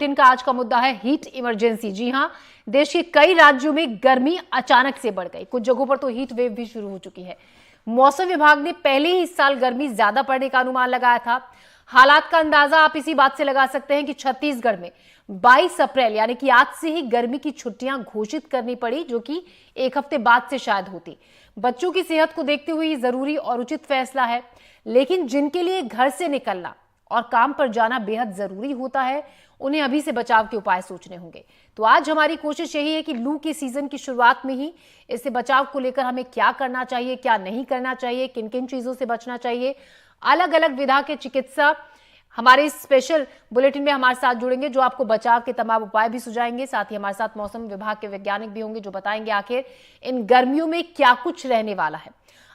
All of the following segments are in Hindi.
बुलेटिन का आज का मुद्दा है हीट इमरजेंसी। जी हां, देश के कई राज्यों में गर्मी अचानक से बढ़ गई, कुछ जगहों पर तो हीट वेव भी शुरू हो चुकी है। मौसम विभाग ने पहले ही इस साल गर्मी ज्यादा पड़ने का अनुमान लगाया था। हालात का अंदाजा आप इसी बात से लगा सकते हैं कि छत्तीसगढ़ में 22 अप्रैल यानी कि आज से ही गर्मी की छुट्टियां घोषित करनी पड़ी, जो कि एक हफ्ते बाद से शायद होती। बच्चों की सेहत को देखते हुए जरूरी और उचित फैसला है, लेकिन जिनके लिए घर से निकलना और काम पर जाना बेहद जरूरी होता है, उन्हें अभी से बचाव के उपाय सोचने होंगे। तो आज हमारी कोशिश यही है कि लू के सीजन की शुरुआत में ही इससे बचाव को लेकर हमें क्या करना चाहिए, क्या नहीं करना चाहिए, किन किन चीजों से बचना चाहिए। अलग अलग विधा के चिकित्सा हमारे इस स्पेशल बुलेटिन में हमारे साथ जुड़ेंगे, जो आपको बचाव के तमाम उपाय भी सुझाएंगे। साथ ही हमारे साथ मौसम विभाग के वैज्ञानिक भी होंगे, जो बताएंगे आखिर इन गर्मियों में क्या कुछ रहने वाला है।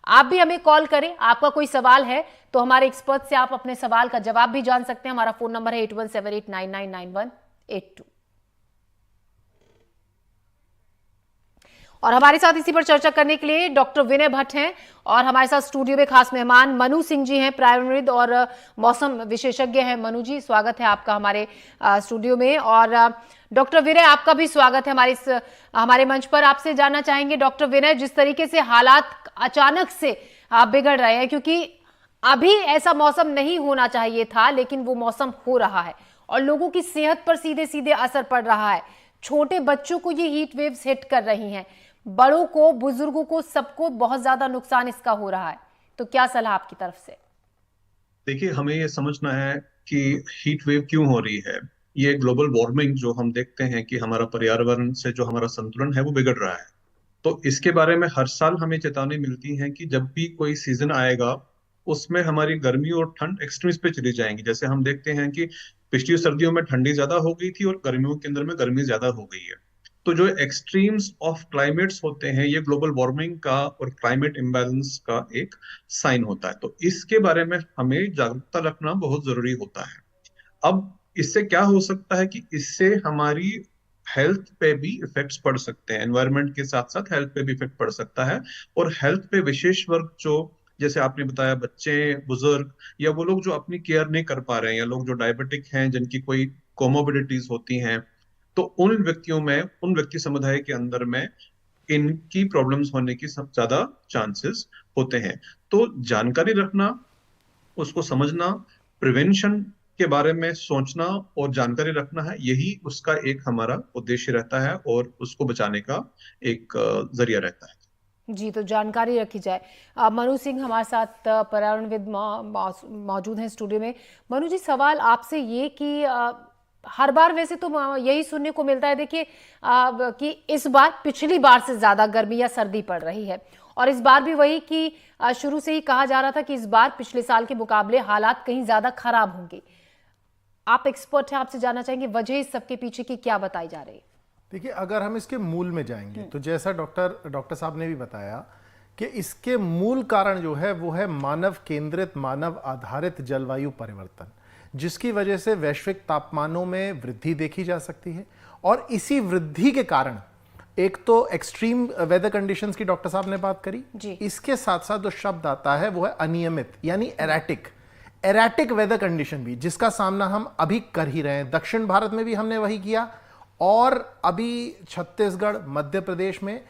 आप भी हमें कॉल करें, आपका कोई सवाल है तो हमारे एक्सपर्ट से आप अपने सवाल का जवाब भी जान सकते हैं। हमारा फोन नंबर है 8178999182। और हमारे साथ इसी पर चर्चा करने के लिए डॉक्टर विनय भट्ट हैं और हमारे साथ स्टूडियो में खास मेहमान मनु सिंह जी हैं, प्रायुर्वेद और मौसम विशेषज्ञ हैं। मनु जी, स्वागत है आपका हमारे स्टूडियो में। और डॉक्टर विनय, आपका भी स्वागत है हमारे मंच पर। आपसे जानना चाहेंगे डॉक्टर विनय, जिस तरीके से हालात अचानक से बिगड़ रहे हैं, क्योंकि अभी ऐसा मौसम नहीं होना चाहिए था, लेकिन वो मौसम हो रहा है और लोगों की सेहत पर सीधे सीधे असर पड़ रहा है। छोटे बच्चों को ये हीट वेव्स हिट कर रही हैं, बड़ों को, बुजुर्गों को, सबको बहुत ज्यादा नुकसान इसका हो रहा है। तो क्या सलाह आपकी तरफ से? देखिए, हमें ये समझना है कि हीट वेव क्यों हो रही है। ये ग्लोबल वार्मिंग जो हम देखते हैं कि हमारा पर्यावरण से जो हमारा संतुलन है वो बिगड़ रहा है। तो इसके बारे में हर साल हमें चेतावनी मिलती है कि जब भी कोई सीजन आएगा उसमें हमारी गर्मी और ठंड एक्सट्रीम्स पे चली जाएंगी। जैसे हम देखते हैं कि पिछली सर्दियों में ठंडी ज्यादा हो गई थी और गर्मियों के अंदर में गर्मी ज्यादा हो गई है। तो जो एक्सट्रीम्स ऑफ क्लाइमेट्स होते हैं ये ग्लोबल वार्मिंग का और क्लाइमेट इम्बैलेंस का एक साइन होता है। तो इसके बारे में हमें जागरूकता रखना बहुत जरूरी होता है। अब इससे क्या हो सकता है कि इससे हमारी हेल्थ पे भी इफेक्ट्स पड़ सकते हैं। एनवायरनमेंट के साथ साथ हेल्थ पे भी इफेक्ट पड़ सकता है। और हेल्थ पे विशेष वर्ग जो, जैसे आपने बताया, बच्चे, बुजुर्ग, या वो लोग जो अपनी केयर नहीं कर पा रहे हैं, या लोग जो डायबिटिक हैं, जिनकी कोई कोमोबिडिटीज होती हैं, तो उन व्यक्तियों में, उन व्यक्ति समुदाय के अंदर में इनकी प्रॉब्लम्स होने की सब ज्यादा चांसेस होते हैं। तो जानकारी रखना, उसको समझना, प्रिवेंशन के बारे में सोचना और जानकारी रखना है, यही उसका एक हमारा उद्देश्य रहता है और उसको बचाने का एक जरिया रहता है। जी, तो जानकारी रखी जाए। मनु सिंह हमारे साथ पर्यावरणविद मौजूद हैं स्टूडियो में। मनु जी, सवाल आपसे ये कि हर बार वैसे तो यही सुनने को मिलता है, देखिए, कि इस बार पिछली बार से ज्यादा गर्मी या सर्दी पड़ रही है, और इस बार भी वही कि शुरू से ही कहा जा रहा था कि इस बार पिछले साल के मुकाबले हालात कहीं ज्यादा खराब होंगे। आप एक्सपर्ट हैं, आपसे जानना चाहेंगे वजह इस सबके पीछे की क्या बताई जा रही है? देखिए, अगर हम इसके मूल में जाएंगे तो जैसा डॉक्टर साहब ने भी बताया कि इसके मूल कारण जो है वो है मानव केंद्रित, मानव आधारित जलवायु परिवर्तन, जिसकी वजह से वैश्विक तापमानों में वृद्धि देखी जा सकती है। और इसी वृद्धि के कारण एक तो एक्सट्रीम वेदर कंडीशंस की डॉक्टर साहब ने बात करी जी। इसके साथ साथ जो शब्द आता है वो है अनियमित, यानी एराटिक वेदर कंडीशन भी, जिसका सामना हम अभी कर ही रहे हैं। दक्षिण भारत में भी हमने वही किया, और अभी छत्तीसगढ़, मध्य प्रदेश में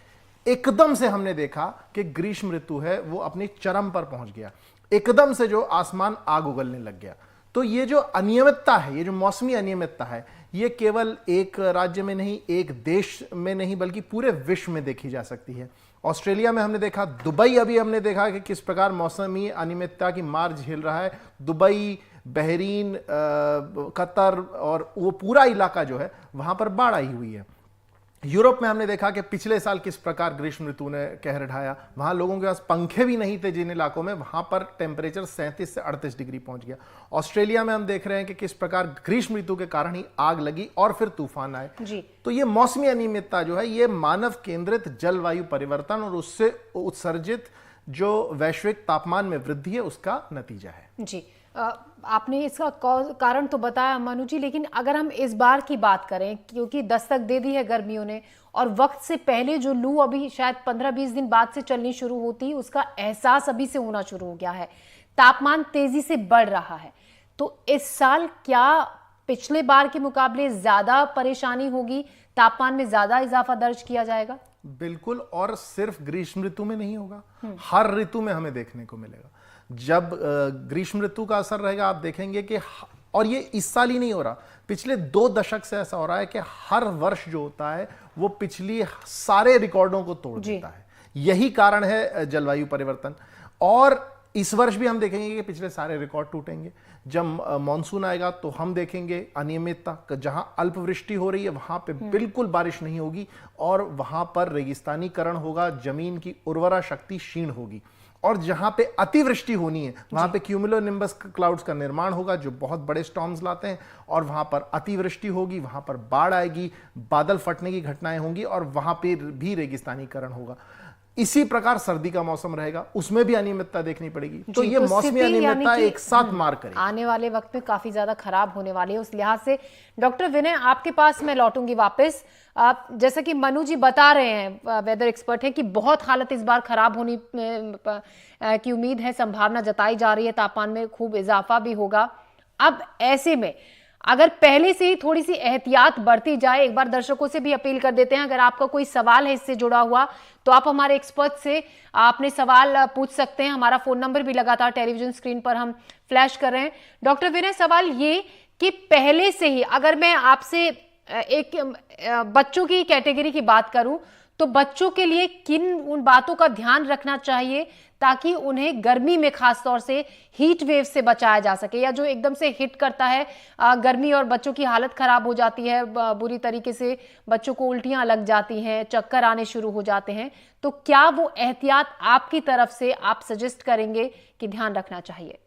एकदम से हमने देखा कि ग्रीष्म ऋतु है वो अपनी चरम पर पहुंच गया। एकदम से जो आसमान आग उगलने लग गया। तो ये जो अनियमितता है, ये जो मौसमी अनियमितता है, ये केवल एक राज्य में नहीं, एक देश में नहीं, बल्कि पूरे विश्व में देखी जा सकती है। ऑस्ट्रेलिया में हमने देखा, दुबई अभी हमने देखा कि किस प्रकार मौसमी अनियमितता की मार झेल रहा है। दुबई, बहरीन, कतर और वो पूरा इलाका जो है वहां पर बाढ़ आई हुई है। यूरोप में हमने देखा कि पिछले साल किस प्रकार ग्रीष्म ऋतु ने कहर ढाया। वहां लोगों के पास पंखे भी नहीं थे, जिन इलाकों में वहां पर टेम्परेचर 37 से 38 डिग्री पहुंच गया। ऑस्ट्रेलिया में हम देख रहे हैं कि किस प्रकार ग्रीष्म ऋतु के कारण ही आग लगी और फिर तूफान आए। तो ये मौसमी अनियमितता जो है, ये मानव केंद्रित जलवायु परिवर्तन और उससे उत्सर्जित जो वैश्विक तापमान में वृद्धि है उसका नतीजा है। जी, आपने इसका कारण तो बताया मनु जी, लेकिन अगर हम इस बार की बात करें, क्योंकि दस्तक दे दी है गर्मियों ने, और वक्त से पहले जो लू अभी शायद 15-20 दिन बाद से चलनी शुरू होती, उसका एहसास अभी से होना शुरू हो गया है। तापमान तेजी से बढ़ रहा है, तो इस साल क्या पिछले बार के मुकाबले ज्यादा परेशानी होगी, तापमान में ज्यादा इजाफा दर्ज किया जाएगा? बिल्कुल, और सिर्फ ग्रीष्म ऋतु में नहीं होगा, हर ऋतु में हमें देखने को मिलेगा। जब ग्रीष्म ऋतु का असर रहेगा, आप देखेंगे कि और ये इस साल ही नहीं हो रहा, पिछले 2 दशक से ऐसा हो रहा है कि हर वर्ष जो होता है वो पिछली सारे रिकॉर्डों को तोड़ देता है। यही कारण है जलवायु परिवर्तन। और इस वर्ष भी हम देखेंगे कि पिछले सारे रिकॉर्ड टूटेंगे। जब मॉनसून आएगा तो हम देखेंगे अनियमितता, जहां अल्पवृष्टि हो रही है वहां पे बिल्कुल बारिश नहीं होगी और वहां पर रेगिस्तानीकरण होगा, जमीन की उर्वरा शक्ति क्षीण होगी। और जहां पे अतिवृष्टि होनी है वहां पे क्यूमुलोनिम्बस क्लाउड्स का निर्माण होगा जो बहुत बड़े स्टॉर्म्स लाते हैं, और वहां पर अतिवृष्टि होगी, वहां पर बाढ़ आएगी, बादल फटने की घटनाएं होंगी और वहां पे भी रेगिस्तानीकरण होगा। इसी प्रकार सर्दी का मौसम रहेगा, उसमें भी अनियमितता देखनी पड़ेगी। तो ये मौसमी अनियमितता एक साथ मार करेगी, आने वाले वक्त में काफी ज्यादा खराब होने वाली है। उस लिहाज से डॉक्टर विनय, आपके पास मैं लौटूंगी वापस। आप जैसा कि मनु जी बता रहे हैं, वेदर एक्सपर्ट हैं, कि बहुत हालत इस बार खराब होने की उम्मीद है, संभावना जताई जा रही है, तापमान में खूब इजाफा भी होगा। अब ऐसे में अगर पहले से ही थोड़ी सी एहतियात बरती जाए, एक बार दर्शकों से भी अपील कर देते हैं, अगर आपका कोई सवाल है इससे जुड़ा हुआ तो आप हमारे एक्सपर्ट से अपने सवाल पूछ सकते हैं। हमारा फोन नंबर भी लगातार टेलीविजन स्क्रीन पर हम फ्लैश कर रहे हैं। डॉक्टर विनय, सवाल ये कि पहले से ही अगर मैं आपसे एक बच्चों की कैटेगरी की बात करूं तो बच्चों के लिए किन उन बातों का ध्यान रखना चाहिए ताकि उन्हें गर्मी में खास तौर से हीट वेव से बचाया जा सके, या जो एकदम से हिट करता है गर्मी और बच्चों की हालत खराब हो जाती है, बुरी तरीके से बच्चों को उल्टियां लग जाती हैं, चक्कर आने शुरू हो जाते हैं, तो क्या वो एहतियात आपकी तरफ से आप सजेस्ट करेंगे कि ध्यान रखना चाहिए?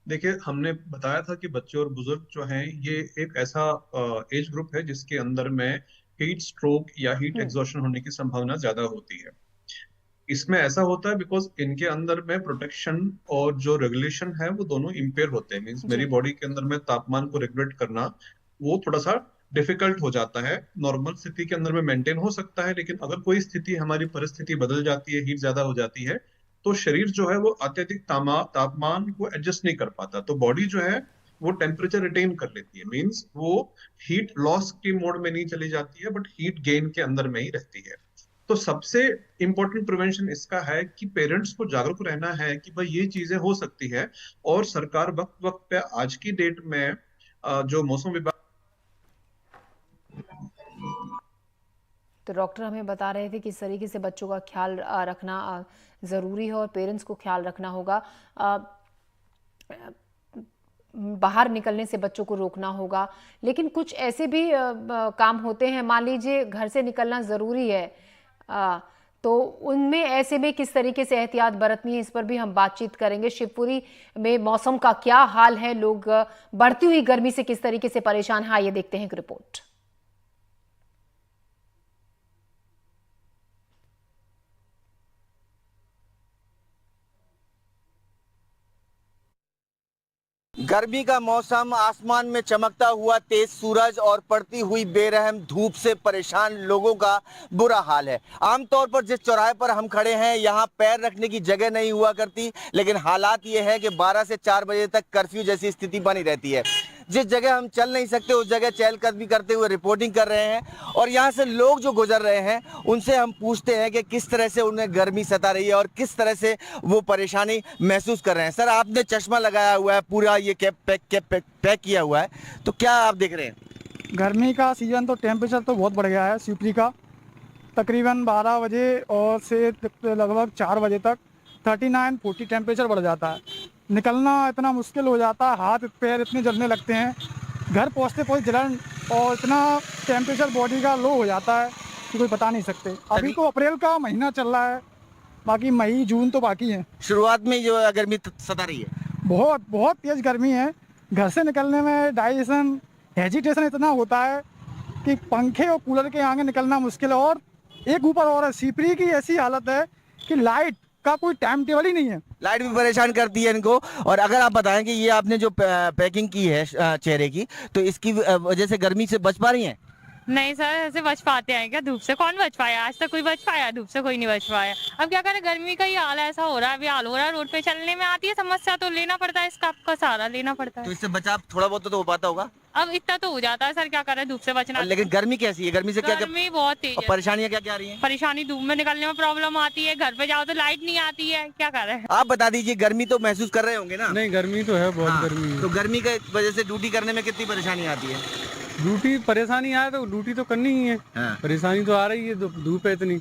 देखिए, हमने बताया था कि बच्चे और बुजुर्ग जो हैं ये एक ऐसा एज ग्रुप है जिसके अंदर में हीट स्ट्रोक या हीट एग्जॉशन होने की संभावना ज्यादा होती है। इसमें ऐसा होता है बिकॉज इनके अंदर में प्रोटेक्शन और जो रेगुलेशन है वो दोनों इम्पेयर होते हैं। मीन्स मेरी बॉडी के अंदर में तापमान को रेगुलेट करना वो थोड़ा सा डिफिकल्ट हो जाता है। नॉर्मल स्थिति के अंदर में मेंटेन हो सकता है, लेकिन अगर कोई स्थिति, हमारी परिस्थिति बदल जाती है, हीट ज्यादा हो जाती है, तो शरीर जो है वो अत्यधिक तापमान को एडजस्ट नहीं कर पाता। तो बॉडी जो है वो टेम्परेचर रिटेन कर लेती है। मीन्स वो हीट लॉस की मोड में नहीं चली जाती है, बट हीट गेन के अंदर में ही रहती है। तो सबसे इंपॉर्टेंट प्रिवेंशन इसका है कि पेरेंट्स को जागरूक रहना है कि भाई ये चीजें हो सकती है, और सरकार वक्त वक्त पे आज की डेट में जो मौसम विभाग। तो डॉक्टर हमें बता रहे थे कि इस तरीके से बच्चों का ख्याल रखना ज़रूरी है और पेरेंट्स को ख्याल रखना होगा। बाहर निकलने से बच्चों को रोकना होगा, लेकिन कुछ ऐसे भी काम होते हैं, मान लीजिए घर से निकलना ज़रूरी है, तो उनमें ऐसे में किस तरीके से एहतियात बरतनी है, इस पर भी हम बातचीत करेंगे। शिवपुरी में मौसम का क्या हाल है, लोग बढ़ती हुई गर्मी से किस तरीके से परेशान हैं, आइए देखते हैं एक रिपोर्ट। गर्मी का मौसम, आसमान में चमकता हुआ तेज सूरज और पड़ती हुई बेरहम धूप से परेशान लोगों का बुरा हाल है। आमतौर पर जिस चौराहे पर हम खड़े हैं यहाँ पैर रखने की जगह नहीं हुआ करती, लेकिन हालात ये है कि 12 से 4 बजे तक कर्फ्यू जैसी स्थिति बनी रहती है। जिस जगह हम चल नहीं सकते उस जगह चहलकदमी करते हुए रिपोर्टिंग कर रहे हैं, और यहाँ से लोग जो गुजर रहे हैं उनसे हम पूछते हैं कि किस तरह से उन्हें गर्मी सता रही है और किस तरह से वो परेशानी महसूस कर रहे हैं। सर, आपने चश्मा लगाया हुआ है, पूरा ये कैप पैक किया हुआ है, तो क्या आप देख रहे हैं? गर्मी का सीज़न तो टेम्परेचर तो बहुत बढ़ गया है। शिवपुरी का तकरीबन 12 बजे और से लगभग 4 बजे तक 39-40 टेम्परेचर बढ़ जाता है। निकलना इतना मुश्किल हो जाता है, हाथ पैर इतने जलने लगते हैं, घर पहुंचते पहुंचते जलन, और इतना टेम्परेचर बॉडी का लो हो जाता है कि कोई बता नहीं सकते। अभी तो अप्रैल का महीना चल रहा है, बाकी मई जून तो बाकी है। शुरुआत में जो गर्मी सता रही है, बहुत बहुत तेज़ गर्मी है। घर से निकलने में डाइजेशन हेजिटेशन इतना होता है कि पंखे और कूलर के आगे निकलना मुश्किल है। और एक ऊपर और है, शिवपुरी की ऐसी हालत है कि लाइट का कोई टाइम टेबल ही नहीं है। लाइट भी परेशान करती है इनको। और अगर आप बताएं कि ये आपने जो पैकिंग की है चेहरे की, तो इसकी वजह से गर्मी से बच पा रही हैं? नहीं सर, ऐसे बच पाते हैं क्या? धूप से कौन बच पाया? आज तक कोई बच पाया? धूप से कोई नहीं बच पाया। अब क्या करें, गर्मी का ही हाल ऐसा हो रहा है, अभी हाल हो रहा है। रोड पे चलने में आती है समस्या तो लेना पड़ता है, इसका आपका सहारा लेना पड़ता है। तो इससे बचाव थोड़ा बहुत तो हो पाता होगा? अब इतना तो हो जाता है सर, क्या करें, धूप से बचना। लेकिन गर्मी कैसी है, गर्मी से क्या क्या गर्मी बहुत तेज है। परेशानियां क्या क्या आ रही हैं? परेशानी, धूप में निकलने में प्रॉब्लम आती है, घर पे जाओ तो लाइट नहीं आती है, क्या करें। आप बता दीजिए, गर्मी तो महसूस कर रहे होंगे ना? नहीं, गर्मी तो है, बहुत गर्मी है। तो गर्मी की वजह से ड्यूटी करने में कितनी परेशानी आती है? ड्यूटी परेशानी आए तो ड्यूटी तो करनी ही है। परेशानी तो आ रही है, धूप है इतनी,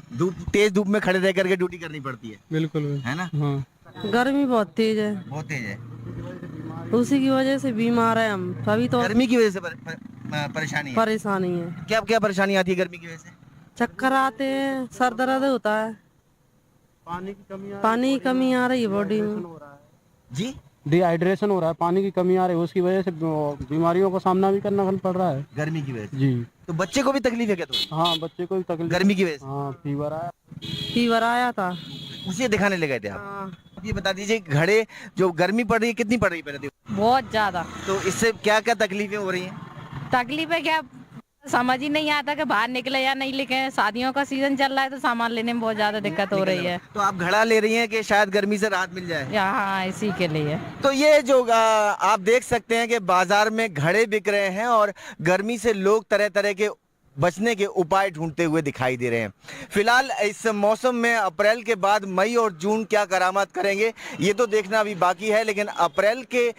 तेज धूप में खड़े रह करके ड्यूटी करनी पड़ती है। बिल्कुल है ना? हाँ, गर्मी बहुत तेज है, बहुत तेज है। उसी की वजह से बीमार है हम अभी तो। गर्मी की वजह से परेशानी है। परेशानी है, क्या क्या परेशानी आती है गर्मी की वजह से? चक्कर आते हैं, सर दर्द होता है, पानी की कमी आ रही है बॉडी में जी। डिहाइड्रेशन हो रहा है, पानी की कमी आ रही है, उसकी वजह से बीमारियों का सामना भी करना पड़ रहा है गर्मी की वजह से। जी। तो बच्चे को भी तकलीफ है क्या? तो हाँ, बच्चे को भी तकलीफ गर्मी की वजह से। हाँ, फीवर आया था, उसे दिखाने ले गए थे आप? हाँ। ये बता दीजिए, घड़े जो गर्मी पड़ रही है कितनी पड़ रही है? बहुत ज्यादा। तो इससे क्या क्या तकलीफें हो रही हैं? तकलीफ है क्या, समझ ही नहीं आता कि बाहर निकले या नहीं निकले। शादियों का सीजन चल रहा है तो सामान लेने में बहुत ज्यादा दिक्कत हो रही है। तो आप घड़ा ले रही हैं कि शायद गर्मी से राहत मिल जाए? हाँ, इसी के लिए। तो ये जो आप देख सकते हैं कि बाजार में घड़े बिक रहे हैं और गर्मी से लोग तरह तरह के बचने के उपाय ढूंढते हुए दिखाई दे रहे हैं। फिलहाल इस मौसम में अप्रैल के बाद मई और जून क्या करामात करेंगे ये तो देखना अभी बाकी है, लेकिन अप्रैल के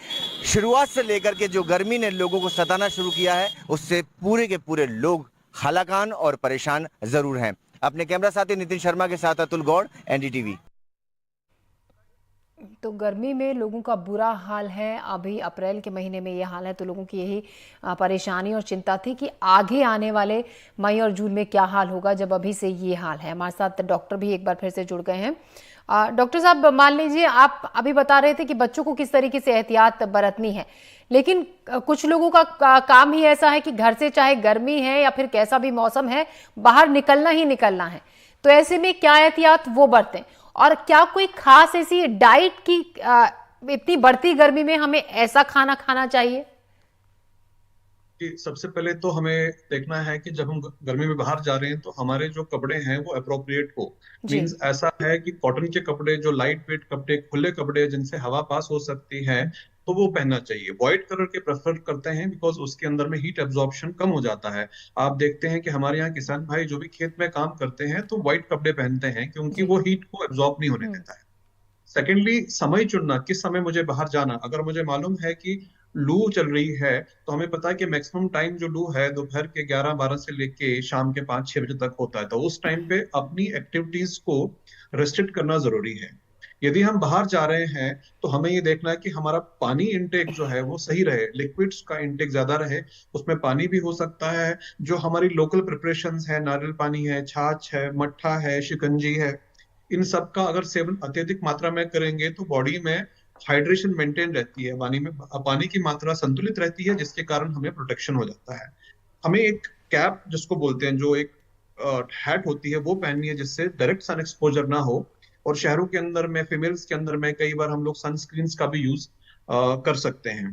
शुरुआत से लेकर के जो गर्मी ने लोगों को सताना शुरू किया है उससे पूरे के पूरे लोग हलाकान और परेशान जरूर हैं। अपने कैमरा साथी नितिन शर्मा के साथ अतुल गौड़, एनडीटीवी। तो गर्मी में लोगों का बुरा हाल है। अभी अप्रैल के महीने में ये हाल है, तो लोगों की यही परेशानी और चिंता थी कि आगे आने वाले मई और जून में क्या हाल होगा, जब अभी से ये हाल है। हमारे साथ डॉक्टर भी एक बार फिर से जुड़ गए हैं। डॉक्टर साहब, मान लीजिए आप अभी बता रहे थे कि बच्चों को किस तरीके से एहतियात बरतनी है, लेकिन कुछ लोगों का काम ही ऐसा है कि घर से चाहे गर्मी है या फिर कैसा भी मौसम है, बाहर निकलना ही निकलना है। तो ऐसे में क्या एहतियात वो बरतें, और क्या कोई खास ऐसी डाइट की इतनी बढ़ती गर्मी में हमें ऐसा खाना खाना चाहिए? कि सबसे पहले तो हमें देखना है कि जब हम गर्मी में बाहर जा रहे हैं तो हमारे जो कपड़े हैं वो अप्रोप्रिएट हो। मींस ऐसा है कि कॉटन के कपड़े, जो लाइट वेट कपड़े, खुले कपड़े जिनसे हवा पास हो सकती है, तो वो पहनना चाहिए। व्हाइट कलर के प्रेफर करते हैं बिकॉज उसके अंदर में हीट एब्जॉर्प्शन कम हो जाता है। आप देखते हैं कि हमारे यहाँ किसान भाई जो भी खेत में काम करते हैं तो व्हाइट कपड़े पहनते हैं क्योंकि वो हीट को एब्जॉर्ब नहीं होने देता है। सेकेंडली, समय चुनना, किस समय मुझे बाहर जाना। अगर मुझे मालूम है कि लू चल रही है तो हमें पता है कि मैक्सिमम टाइम जो लू है दोपहर के 11-12 से लेके शाम के 5-6 बजे तक होता है, तो उस टाइम पे अपनी एक्टिविटीज को रेस्ट्रिक्ट करना जरूरी है। यदि हम बाहर जा रहे हैं तो हमें ये देखना है कि हमारा पानी इंटेक जो है वो सही रहे, लिक्विड्स का इंटेक ज्यादा रहे। उसमें पानी भी हो सकता है, जो हमारी लोकल प्रिपरेशंस है, नारियल पानी है, छाछ है, मट्ठा है, शिकंजी है, इन सब का अगर सेवन अत्यधिक मात्रा में करेंगे तो बॉडी में हाइड्रेशन मेंटेन रहती है, पानी की मात्रा संतुलित रहती है, जिसके कारण हमें प्रोटेक्शन हो जाता है। हमें एक कैप जिसको बोलते हैं, जो एक हैट होती है, वो पहननी है जिससे डायरेक्ट सन एक्सपोजर ना हो। और शहरों के अंदर में, फीमेल्स के अंदर में कई बार हम लोग सनस्क्रीन का भी यूज कर सकते हैं।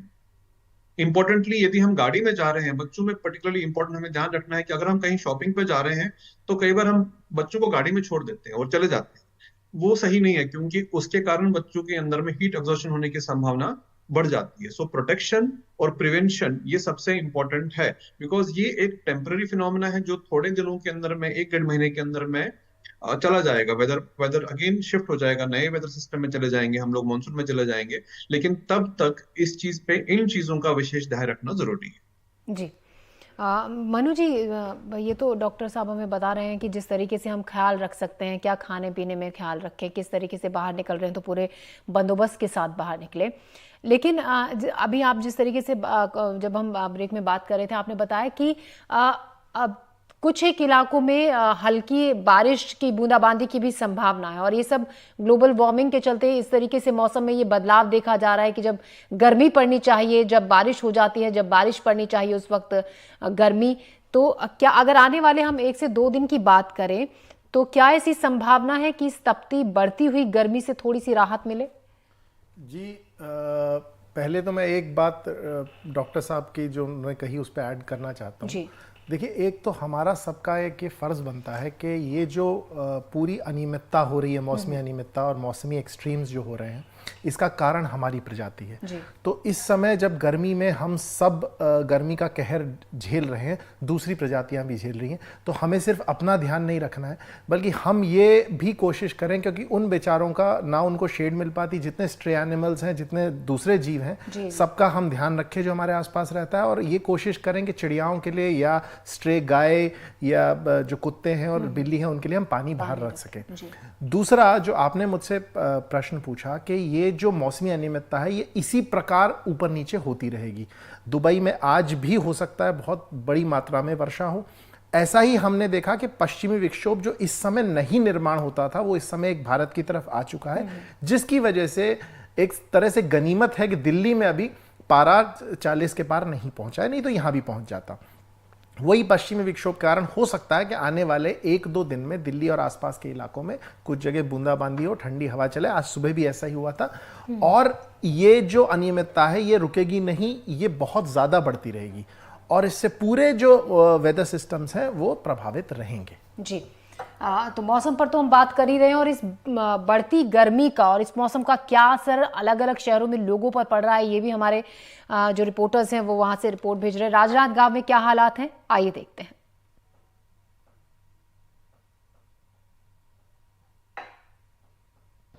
इंपॉर्टेंटली, यदि हम गाड़ी में जा रहे हैं, बच्चों में पर्टिकुलरली इंपॉर्टेंट हमें ध्यान रखना है कि अगर हम कहीं शॉपिंग पे जा रहे हैं तो कई बार हम बच्चों को गाड़ी में छोड़ देते हैं और चले जाते हैं। वो सही नहीं है, क्योंकि उसके कारण बच्चों के अंदर में हीट एब्जॉर्प्शन होने की संभावना बढ़ जाती है। सो प्रोटेक्शन और प्रिवेंशन ये सबसे इंपॉर्टेंट है, बिकॉज ये एक टेम्पररी फिनोमेना है जो थोड़े दिनों के अंदर में, 1-1.5 महीने के अंदर में चला जाएगा। वेदर अगेन शिफ्ट हो जाएगा, नए वेदर सिस्टम में चले जाएंगे हम लोग, मानसून में चले जाएंगे, लेकिन तब तक इस चीज पे, इन चीजों का विशेष ध्यान रखना जरूरी है। जी, मनु जी, ये तो डॉक्टर साहब हमें बता रहे हैं कि जिस तरीके से हम ख्याल रख सकते हैं, क्या खाने पीने में ख्याल रखें, किस तरीके से बाहर निकल रहे हैं तो पूरे बंदोबस्त के साथ बाहर निकले। लेकिन अभी आप जिस तरीके से जब हम ब्रेक में बात कर रहे थे, आपने बताया कि कुछ एक इलाकों में हल्की बारिश की बूंदाबांदी की भी संभावना है, और ये सब ग्लोबल वार्मिंग के चलते इस तरीके से मौसम में ये बदलाव देखा जा रहा है कि जब गर्मी पड़नी चाहिए जब बारिश हो जाती है, जब बारिश पड़नी चाहिए उस वक्त गर्मी। तो क्या अगर आने वाले हम 1 से 2 दिन की बात करें तो क्या ऐसी संभावना है कि इस तपती बढ़ती हुई गर्मी से थोड़ी सी राहत मिले? जी, पहले तो मैं एक बात डॉक्टर साहब की जो उन्होंने कही उस पर ऐड करना चाहता हूँ। जी। देखिए, एक तो हमारा सबका एक ये फ़र्ज़ बनता है कि ये जो पूरी अनियमितता हो रही है, मौसमी अनियमितता और मौसमी एक्सट्रीम्स जो हो रहे हैं, इसका कारण हमारी प्रजाति है। जी। तो इस समय जब गर्मी में हम सब गर्मी का कहर झेल रहे हैं, दूसरी प्रजातियां भी झेल रही हैं, तो हमें सिर्फ अपना ध्यान नहीं रखना है, बल्कि हम ये भी कोशिश करें, क्योंकि उन बेचारों का ना उनको शेड मिल पाती, जितने स्ट्रे एनिमल्स हैं, जितने दूसरे जीव हैं, सबका हम ध्यान रखें जो हमारे आसपास रहता है। और ये कोशिश करें कि चिड़ियाओं के लिए या स्ट्रे गाय या जो कुत्ते हैं और बिल्ली हैं उनके लिए हम पानी बाहर रख सकें। दूसरा, जो आपने मुझसे प्रश्न पूछा कि ये जो मौसमी अनियमितता है ये इसी प्रकार ऊपर नीचे होती रहेगी। दुबई में आज भी हो सकता है बहुत बड़ी मात्रा में वर्षा हो। ऐसा ही हमने देखा कि पश्चिमी विक्षोभ जो इस समय नहीं निर्माण होता था, वो इस समय एक भारत की तरफ आ चुका है, जिसकी वजह से एक तरह से गनीमत है कि दिल्ली में अभी पारा 40 के पार नहीं पहुंचा है, नहीं तो यहां भी पहुंच जाता। वही पश्चिमी विक्षोभ के कारण हो सकता है कि आने वाले 1-2 दिन में दिल्ली और आसपास के इलाकों में कुछ जगह बूंदाबांदी हो, ठंडी हवा चले। आज सुबह भी ऐसा ही हुआ था। और ये जो अनियमितता है ये रुकेगी नहीं, ये बहुत ज़्यादा बढ़ती रहेगी और इससे पूरे जो वेदर सिस्टम्स हैं वो प्रभावित रहेंगे। जी। तो मौसम पर तो हम बात कर ही रहे हैं, और इस बढ़ती गर्मी का और इस मौसम का क्या असर अलग अलग शहरों में लोगों पर पड़ रहा है, ये भी हमारे जो रिपोर्टर्स हैं वो वहां से रिपोर्ट भेज रहे हैं। राजनांदगांव में क्या हालात हैं, आइए देखते हैं।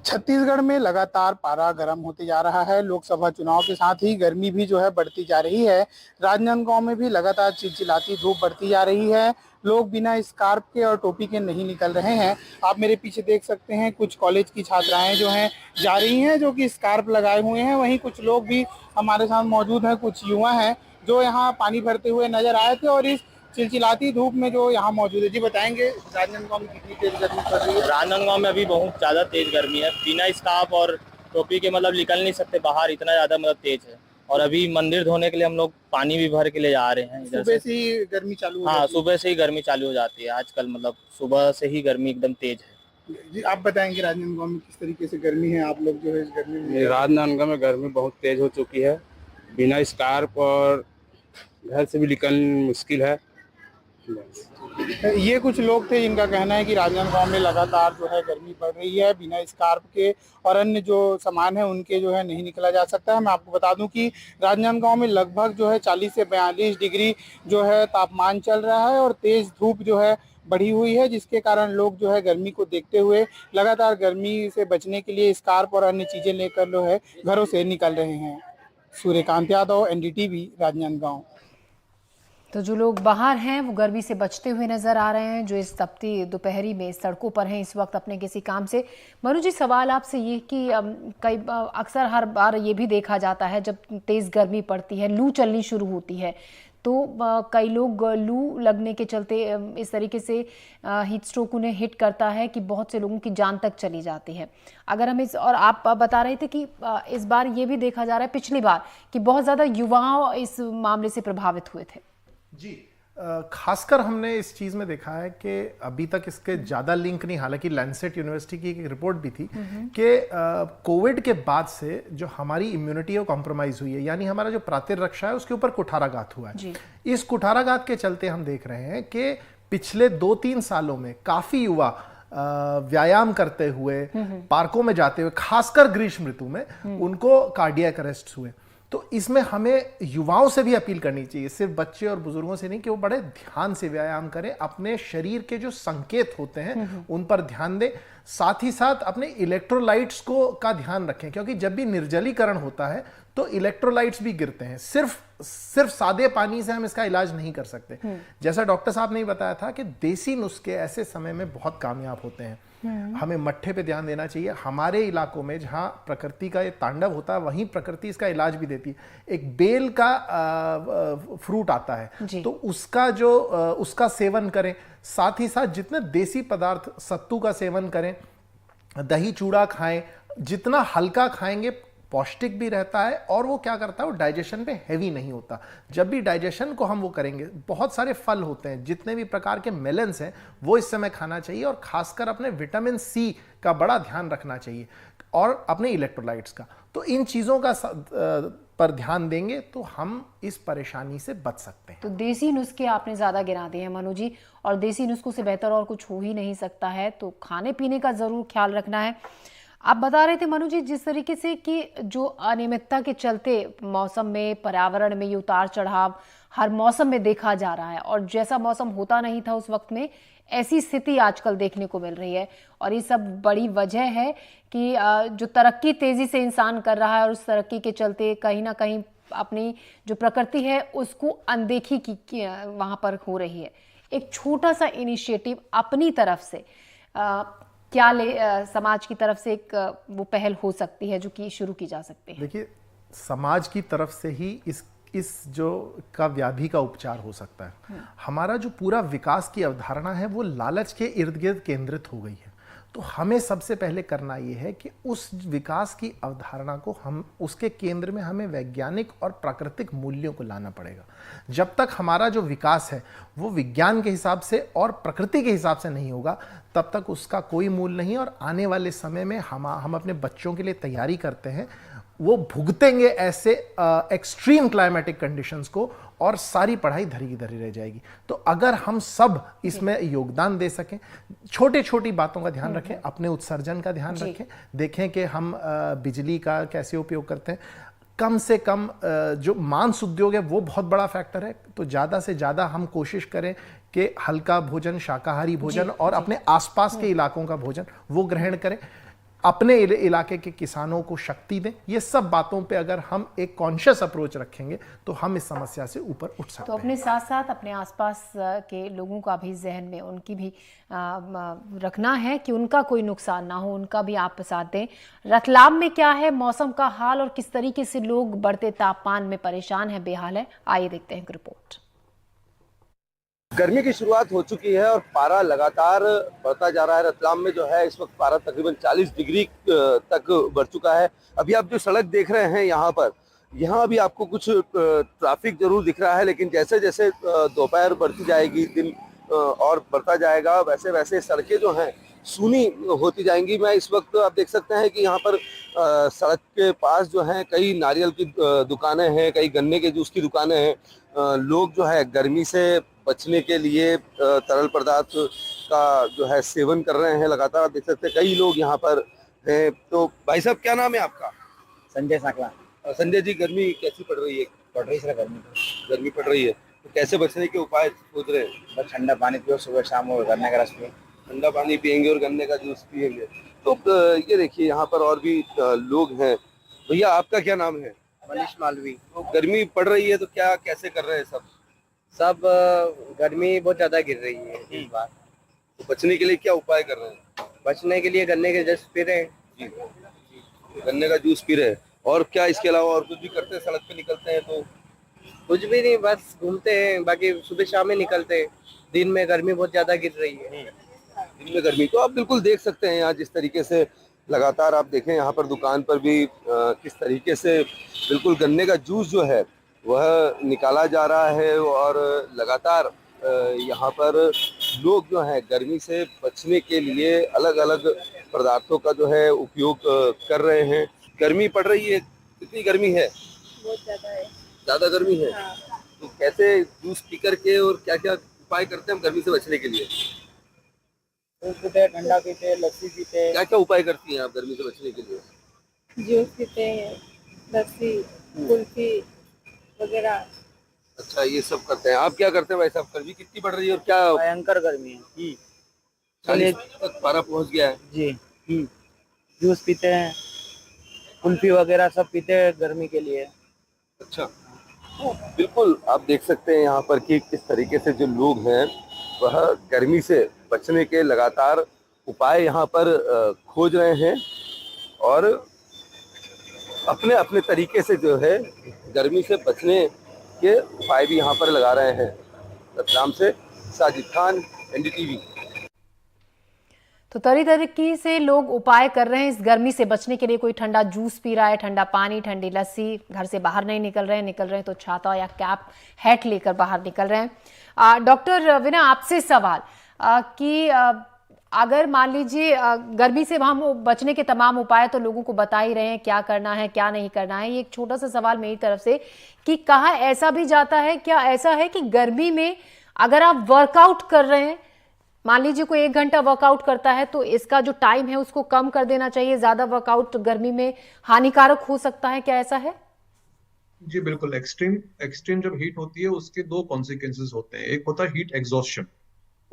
छत्तीसगढ़ में लगातार पारा गर्म होते जा रहा है। लोकसभा चुनाव के साथ ही गर्मी भी जो है बढ़ती जा रही है। राजनांदगांव में भी लगातार चिलचिलाती धूप बढ़ती जा रही है। लोग बिना स्कार्फ के और टोपी के नहीं निकल रहे हैं। आप मेरे पीछे देख सकते हैं कुछ कॉलेज की छात्राएं जो हैं जा रही हैं, जो कि स्कार्फ लगाए हुए हैं। वहीं कुछ लोग भी हमारे साथ मौजूद हैं, कुछ युवा हैं जो यहाँ पानी भरते हुए नजर आए थे और इस चिलचिलाती धूप में जो यहाँ मौजूद है। जी बताएंगे राजनांदगांव में कितनी तेज गर्मी पड़ रही है? राजनांदगांव में अभी बहुत ज्यादा तेज गर्मी है। बिना स्कार्फ और टोपी के मतलब निकल नहीं सकते बाहर, इतना ज्यादा मतलब तेज है। और अभी मंदिर धोने के लिए हम लोग पानी भी भर के ले जा रहे हैं इधर सुबह से ही गर्मी चालू हो हाँ, सुबह से ही गर्मी चालू हो जाती है आजकल, मतलब सुबह से ही गर्मी एकदम तेज है। जी आप बताएंगे राजनांदगांव में किस तरीके से गर्मी है? आप लोग जो है इस गर्मी में? राजनांदगांव में गर्मी बहुत तेज हो चुकी है। बिना स्कार्फ और घर से भी निकलना मुश्किल है। ये कुछ लोग थे जिनका कहना है कि राजनांदगांव में लगातार जो है गर्मी पड़ रही है, बिना स्कार्फ के और अन्य जो सामान है उनके जो है नहीं निकला जा सकता है। मैं आपको बता दूं कि राजनांदगांव में लगभग जो है 40 से 42 डिग्री जो है तापमान चल रहा है और तेज धूप जो है बढ़ी हुई है, जिसके कारण लोग जो है गर्मी को देखते हुए लगातार गर्मी से बचने के लिए स्कार्फ और अन्य चीजें लेकर जो है घरों से निकल रहे हैं। सूर्यकांत यादव, NDTV, राजनांदगांव। तो जो लोग बाहर हैं वो गर्मी से बचते हुए नजर आ रहे हैं, जो इस तपती दोपहरी में सड़कों पर हैं इस वक्त अपने किसी काम से। मनु जी, सवाल आपसे ये कि अक्सर हर बार ये भी देखा जाता है जब तेज़ गर्मी पड़ती है, लू चलनी शुरू होती है, तो कई लोग लू लगने के चलते इस तरीके से हीट स्ट्रोक उन्हें हिट करता है कि बहुत से लोगों की जान तक चली जाती है। अगर हम और आप बता रहे थे कि इस बार ये भी देखा जा रहा है, पिछली बार, कि बहुत ज़्यादा युवा इस मामले से प्रभावित हुए थे। जी, खासकर हमने इस चीज़ में देखा है कि अभी तक इसके ज़्यादा लिंक नहीं, हालांकि लैंसेट यूनिवर्सिटी की एक रिपोर्ट भी थी कि कोविड के बाद से जो हमारी इम्यूनिटी है वो कॉम्प्रोमाइज़ हुई है, यानी हमारा जो प्रतिरक्षा है उसके ऊपर कुठाराघात हुआ है। इस कुठाराघात के चलते हम देख रहे हैं कि पिछले 2-3 सालों में काफ़ी युवा व्यायाम करते हुए, पार्कों में जाते हुए, खासकर ग्रीष्म ऋतु में उनको कार्डियक अरेस्ट हुए। तो इसमें हमें युवाओं से भी अपील करनी चाहिए, सिर्फ बच्चे और बुजुर्गों से नहीं, कि वो बड़े ध्यान से व्यायाम करें, अपने शरीर के जो संकेत होते हैं उन पर ध्यान दें, साथ ही साथ अपने इलेक्ट्रोलाइट्स का ध्यान रखें, क्योंकि जब भी निर्जलीकरण होता है तो इलेक्ट्रोलाइट्स भी गिरते हैं। सिर्फ सादे पानी से हम इसका इलाज नहीं कर सकते। जैसा डॉक्टर साहब ने बताया था कि देसी नुस्खे ऐसे समय में बहुत कामयाब होते हैं। हमें मट्ठे पे ध्यान देना चाहिए। हमारे इलाकों में जहाँ प्रकृति का ये तांडव होता है वहीं प्रकृति इसका इलाज भी देती है। एक बेल का फ्रूट आता है तो उसका सेवन करें, साथ ही साथ जितने देसी पदार्थ, सत्तू का सेवन करें, दही चूड़ा खाएं, जितना हल्का खाएंगे पौष्टिक भी रहता है और वो क्या करता है, वो डाइजेशन पे हैवी नहीं होता। जब भी डाइजेशन को हम वो करेंगे, बहुत सारे फल होते हैं, जितने भी प्रकार के मेलन्स हैं वो इस समय खाना चाहिए और खासकर अपने विटामिन सी का बड़ा ध्यान रखना चाहिए और अपने इलेक्ट्रोलाइट्स का। तो इन चीज़ों का पर ध्यान देंगे तो हम इस परेशानी से बच सकते हैं। तो देसी नुस्खे आपने ज़्यादा गिना दिए हैं मनु जी, और देसी नुस्खों से बेहतर और कुछ हो ही नहीं सकता है, तो खाने पीने का ज़रूर ख्याल रखना है। आप बता रहे थे मनु जी जिस तरीके से कि जो अनियमितता के चलते मौसम में, पर्यावरण में ये उतार चढ़ाव हर मौसम में देखा जा रहा है, और जैसा मौसम होता नहीं था उस वक्त में ऐसी स्थिति आजकल देखने को मिल रही है, और ये सब बड़ी वजह है कि जो तरक्की तेजी से इंसान कर रहा है और उस तरक्की के चलते कहीं ना कहीं अपनी जो प्रकृति है उसको अनदेखी की वहाँ पर हो रही है। एक छोटा सा इनिशिएटिव अपनी तरफ से समाज की तरफ से एक वो पहल हो सकती है जो कि शुरू की जा सकती है? देखिए, समाज की तरफ से ही इस जो का व्याधि का उपचार हो सकता है। हमारा जो पूरा विकास की अवधारणा है वो लालच के इर्द गिर्द केंद्रित हो गई है। तो हमें सबसे पहले करना ये है कि उस विकास की अवधारणा को हम उसके केंद्र में हमें वैज्ञानिक और प्राकृतिक मूल्यों को लाना पड़ेगा। जब तक हमारा जो विकास है वो विज्ञान के हिसाब से और प्रकृति के हिसाब से नहीं होगा, तब तक उसका कोई मूल्य नहीं। और आने वाले समय में हम अपने बच्चों के लिए तैयारी करते हैं, वो भुगतेंगे ऐसे एक्सट्रीम क्लाइमेटिक कंडीशंस को, और सारी पढ़ाई धरी की धरी रह जाएगी। तो अगर हम सब इसमें योगदान दे सकें, छोटी छोटी बातों का ध्यान रखें, अपने उत्सर्जन का ध्यान रखें, देखें कि हम बिजली का कैसे उपयोग करते हैं, कम से कम जो मांस उद्योग है वो बहुत बड़ा फैक्टर है, तो ज़्यादा से ज़्यादा हम कोशिश करें कि हल्का भोजन, शाकाहारी भोजन और अपने आसपास के इलाकों का भोजन वो ग्रहण करें, अपने इलाके के किसानों को शक्ति दें। ये सब बातों पे अगर हम एक कॉन्शियस अप्रोच रखेंगे तो हम इस समस्या से ऊपर उठ सकते हैं। तो अपने साथ साथ अपने आसपास के लोगों का भी जहन में उनकी भी रखना है कि उनका कोई नुकसान ना हो, उनका भी आप साथ दें। रतलाम में क्या है मौसम का हाल और किस तरीके से लोग बढ़ते तापमान में परेशान है, बेहाल है, आइए देखते हैं एक रिपोर्ट। गर्मी की शुरुआत हो चुकी है और पारा लगातार बढ़ता जा रहा है। रतलाम में जो है इस वक्त पारा तकरीबन 40 डिग्री तक बढ़ चुका है। अभी आप जो सड़क देख रहे हैं यहाँ अभी आपको कुछ ट्रैफिक जरूर दिख रहा है, लेकिन जैसे जैसे दोपहर बढ़ती जाएगी, दिन और बढ़ता जाएगा, वैसे वैसे सड़कें जो हैं सूनी होती जाएंगी। मैं इस वक्त आप देख सकते हैं कि यहाँ पर सड़क के पास जो है कई नारियल की दुकानें हैं, कई गन्ने के जूस की दुकानें हैं। लोग जो है गर्मी से बचने के लिए तरल पदार्थ का जो है सेवन कर रहे हैं लगातार। आप देख सकते हैं कई लोग यहाँ पर हैं। तो भाई साहब, क्या नाम है आपका? संजय साकला। संजय जी, गर्मी कैसी पड़ रही है? पड़ रही है गर्मी पड़ रही है, तो कैसे बचने के उपाय सोच रहे हैं? बस ठंडा पानी पियो सुबह शाम और गन्ने का रस पियो। ठंडा पानी पियेंगे और गन्ने का जूस पियेंगे। तो ये देखिए यहाँ पर और भी लोग हैं। भैया, आपका क्या नाम है? मनीष मालवी। तो गर्मी पड़ रही है तो क्या कैसे कर रहे हैं सब? गर्मी बहुत ज्यादा गिर रही है इस बार। तो बचने के लिए क्या उपाय कर रहे हैं? बचने के लिए गन्ने के जूस पी रहे हैं। गन्ने का जूस पी रहे हैं। और क्या इसके अलावा और कुछ भी करते हैं? सड़क पे निकलते हैं तो? कुछ भी नहीं, बस घूमते हैं, बाकी सुबह शाम में निकलते हैं। दिन में गर्मी बहुत ज्यादा गिर रही है। दिन में गर्मी तो आप बिल्कुल देख सकते हैं यहाँ जिस तरीके से लगातार आप देखें यहाँ पर दुकान पर भी किस तरीके से बिल्कुल गन्ने का जूस जो है वह निकाला जा रहा है। और लगातार यहाँ पर लोग जो है गर्मी से बचने के लिए अलग अलग पदार्थों का जो है उपयोग कर रहे हैं। गर्मी पड़ रही है, कितनी गर्मी है? बहुत ज्यादा है। ज्यादा गर्मी है। हाँ। तो कैसे जूस पी करके और क्या क्या उपाय करते हैं हम गर्मी से बचने के लिए? दूध पीते हैं, ठंडा पीते हैं, लस्सी पीते हैं। क्या क्या उपाय करती हैं आप गर्मी से बचने के लिए? जूस पीते हैं, लस्सी, कुल्फी वगैरह। अच्छा, ये सब करते हैं। आप क्या करते हैं भाई साहब? गर्मी कितनी पड़ रही है और क्या? भयंकर गर्मी है। 40 तक पारा पहुंच गया है जी। जूस पीते हैं, कुल्फी वगैरह सब पीते हैं गर्मी के लिए। अच्छा, बिल्कुल आप देख सकते हैं यहाँ पर कि किस तरीके से जो लोग हैं वह गर्मी से बचने के लगातार उपाय यहाँ पर खोज रहे हैं और अपने अपने तरीके से जो है गर्मी से बचने के उपाय भी यहाँ पर लगा रहे हैं। रतलाम से साजिद खान, एनडीटीवी। तो तरह तरीके से लोग उपाय कर रहे हैं इस गर्मी से बचने के लिए। कोई ठंडा जूस पी रहा है, ठंडा पानी, ठंडी लस्सी, घर से बाहर नहीं निकल रहे हैं तो छाता या कैप, हैट लेकर बाहर निकल रहे हैं। डॉक्टर विनय, आपसे सवाल कि अगर मान लीजिए गर्मी से हम बचने के तमाम उपाय तो लोगों को बता ही रहे हैं, क्या करना है क्या नहीं करना है। ये एक छोटा सा सवाल मेरी तरफ से कि कहाँ ऐसा भी जाता है, क्या ऐसा है कि गर्मी में अगर आप वर्कआउट कर रहे हैं, मान लीजिए कोई 1 घंटा वर्कआउट करता है तो इसका जो टाइम है उसको कम कर देना चाहिए, ज्यादा वर्कआउट गर्मी में हानिकारक हो सकता है, क्या ऐसा है? जी बिल्कुल। एक्सट्रीम जब हीट होती है उसके 2 कॉन्सिक्वेंसेस होते हैं। एक होता है हीट एग्जॉस्शन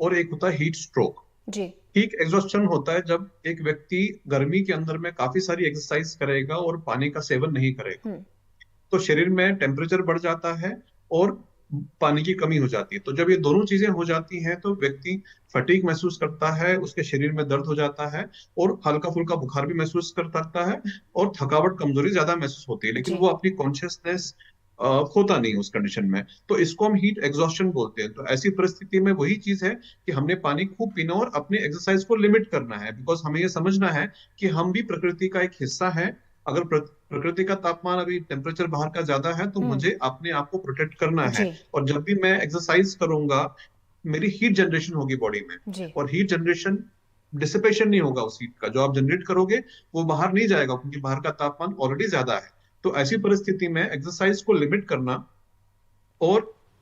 और एक होता है हीट स्ट्रोक। जी। हीट एग्जॉस्शन होता है जब एक व्यक्ति गर्मी के अंदर में काफी सारी एक्सरसाइज करेगा और पानी का सेवन नहीं करेगा, तो शरीर में टेम्परेचर बढ़ जाता है और पानी की कमी हो जाती है। तो जब ये दोनों चीजें हो जाती हैं तो व्यक्ति फटीग महसूस करता है, उसके शरीर में दर्द हो जाता है और हल्का फुल्का बुखार भी महसूस कर सकता है और थकावट, कमजोरी ज्यादा महसूस होती है, लेकिन वो अपनी कॉन्शियसनेस खोता नहीं उस कंडीशन में। तो इसको हम हीट एग्जॉस्शन बोलते हैं। तो ऐसी परिस्थिति में वही चीज है कि हमने पानी खूब पीना और अपने एक्सरसाइज को लिमिट करना है, बिकॉज हमें ये समझना है कि हम भी प्रकृति का एक हिस्सा है। अगर प्रकृति का तापमान, अभी टेम्परेचर बाहर का ज्यादा है तो मुझे अपने आप को प्रोटेक्ट करना है, और जब भी मैं एक्सरसाइज करूंगा मेरी हीट जनरेशन होगी बॉडी में, और हीट जनरेशन डिसिपेशन नहीं होगा उस हीट का। जो आप जनरेट करोगे वो बाहर नहीं जाएगा क्योंकि बाहर का तापमान ऑलरेडी ज्यादा है। तो ऐसी परिस्थिति में एक्सरसाइज को लिमिट करना और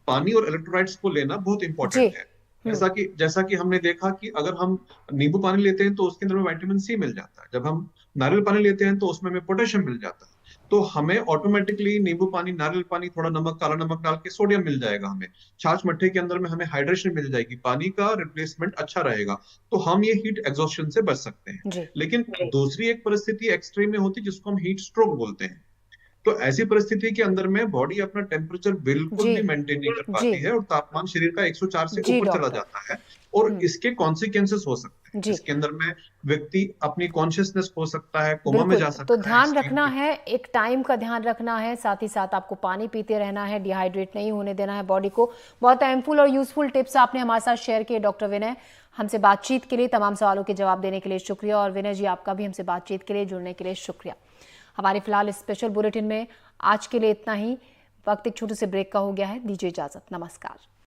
पानी और इलेक्ट्रोलाइट्स को लेना बहुत इंपॉर्टेंट है। जैसा कि हमने देखा कि अगर हम नींबू पानी लेते हैं तो उसके अंदर में विटामिन सी मिल जाता है, जब हम नारियल पानी लेते हैं तो उसमें हमें पोटेशियम मिल जाता है। तो हमें ऑटोमेटिकली नींबू पानी, नारियल पानी, थोड़ा नमक, काला नमक डाल के सोडियम मिल जाएगा। हमें छाछ मट्ठे के अंदर में हमें हाइड्रेशन मिल जाएगी, पानी का रिप्लेसमेंट अच्छा रहेगा। तो हम ये हीट एग्जॉस्शन से बच सकते हैं। लेकिन दूसरी एक परिस्थिति एक्सट्रीम में होती है जिसको हम हीट स्ट्रोक बोलते हैं। तो ऐसी परिस्थिति के अंदर में बॉडी अपना टेम्परेचर बिल्कुल भी मेंटेन नहीं कर पाती है और तापमान शरीर का 104 से ऊपर चला जाता है, और इसके कॉन्सिक्वेंसेस हो सकते हैं। इसके अंदर में व्यक्ति अपनी कॉन्शियसनेस खो सकता है, कोमा में जा सकता तो है। ध्यान रखना है, एक टाइम का ध्यान रखना है, साथ ही साथ आपको पानी पीते रहना है, डिहाइड्रेट नहीं होने देना है बॉडी को। बहुत हेल्पफुल और यूजफुल टिप्स आपने हमारे साथ शेयर किए डॉक्टर विनय। हमसे बातचीत के लिए, तमाम सवालों के जवाब देने के लिए शुक्रिया, और विनय जी आपका भी हमसे बातचीत के लिए, जुड़ने के लिए शुक्रिया। हमारे फिलहाल स्पेशल बुलेटिन में आज के लिए इतना ही। वक्त एक छोटे से ब्रेक का हो गया है, दीजिए इजाजत, नमस्कार।